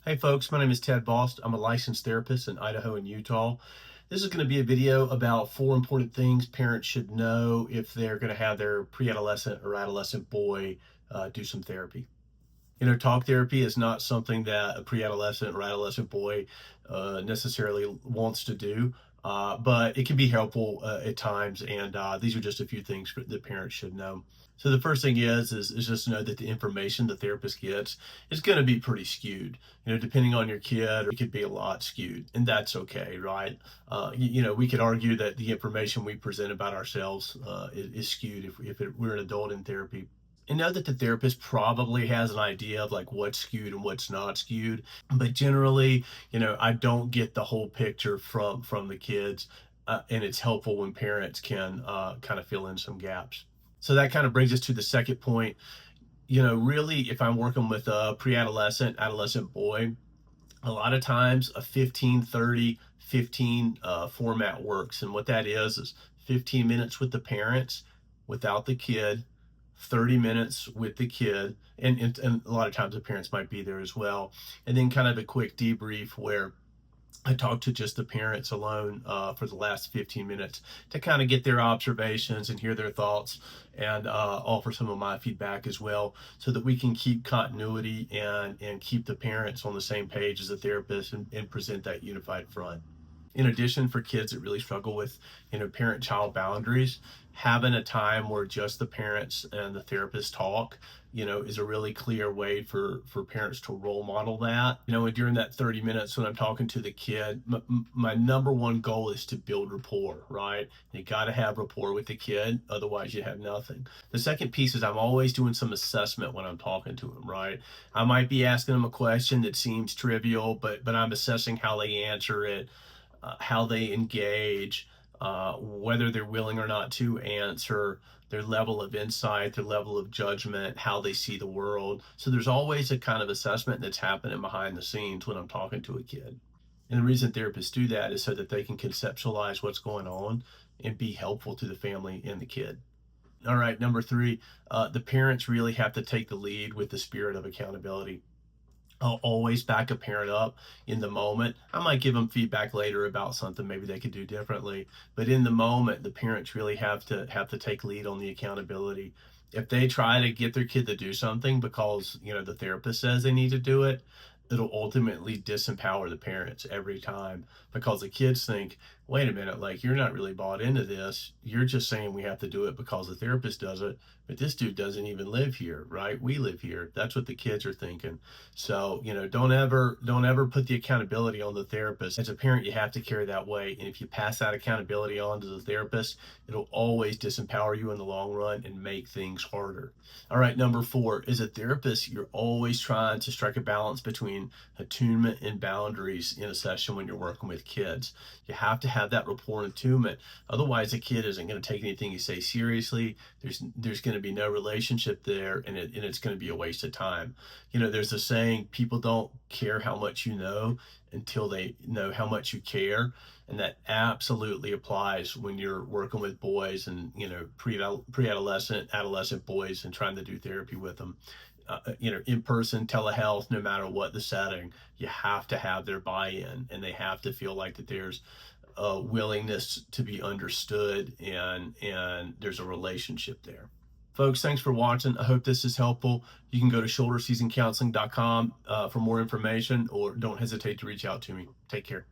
Hey folks, my name is Ted Bost. I'm a licensed therapist in Idaho and Utah. This is going to be a video about 4 important things parents should know if they're going to have their pre-adolescent or adolescent boy do some therapy. Talk therapy is not something that a pre-adolescent or adolescent boy necessarily wants to do, but it can be helpful at times. And these are just a few things that parents should know. So the first thing is just know that the information the therapist gets is going to be pretty skewed. Depending on your kid, it could be a lot skewed, and that's okay, right? We could argue that the information we present about ourselves is skewed if we're an adult in therapy. And know that the therapist probably has an idea of like what's skewed and what's not skewed, but generally, I don't get the whole picture from the kids, and it's helpful when parents can kind of fill in some gaps. So that kind of brings us to the second point. Really, if I'm working with a pre-adolescent, adolescent boy, a lot of times a 15-30-15 format works. And what that is 15 minutes with the parents without the kid, 30 minutes with the kid, and a lot of times the parents might be there as well, and then kind of a quick debrief where I talked to just the parents alone for the last 15 minutes to kind of get their observations and hear their thoughts, and offer some of my feedback as well, so that we can keep continuity and keep the parents on the same page as the therapist, and present that unified front. In addition, for kids that really struggle with, parent-child boundaries, having a time where just the parents and the therapist talk, is a really clear way for parents to role model that. And during that 30 minutes when I'm talking to the kid, my number one goal is to build rapport, right? You got to have rapport with the kid, otherwise you have nothing. The second piece is I'm always doing some assessment when I'm talking to them, right? I might be asking them a question that seems trivial, but I'm assessing how they answer it, how they engage, whether they're willing or not to answer, their level of insight, their level of judgment, how they see the world. So there's always a kind of assessment that's happening behind the scenes when I'm talking to a kid. And the reason therapists do that is so that they can conceptualize what's going on and be helpful to the family and the kid. All right, number three, the parents really have to take the lead with the spirit of accountability. I'll always back a parent up in the moment. I might give them feedback later about something maybe they could do differently, but in the moment, the parents really have to take lead on the accountability. If they try to get their kid to do something because the therapist says they need to do it, it'll ultimately disempower the parents every time, because the kids think, wait a minute, like, you're not really bought into this. You're just saying we have to do it because the therapist does it, but this dude doesn't even live here, right? We live here. That's what the kids are thinking. So, don't ever put the accountability on the therapist. As a parent, you have to carry that weight. And if you pass that accountability on to the therapist, it'll always disempower you in the long run and make things harder. All right, number four, as a therapist, you're always trying to strike a balance between attunement and boundaries in a session when you're working with kids. You have to have that rapport and attunement. Otherwise, the kid isn't going to take anything you say seriously. There's going to be no relationship there, and it's going to be a waste of time. There's a saying, people don't care how much you know until they know how much you care. And that absolutely applies when you're working with boys and, pre-adolescent, adolescent boys, and trying to do therapy with them. In person, telehealth, no matter what the setting, you have to have their buy-in, and they have to feel like that there's a willingness to be understood, and there's a relationship there. Folks, thanks for watching. I hope this is helpful. You can go to shoulderseasoncounseling.com for more information, or don't hesitate to reach out to me. Take care.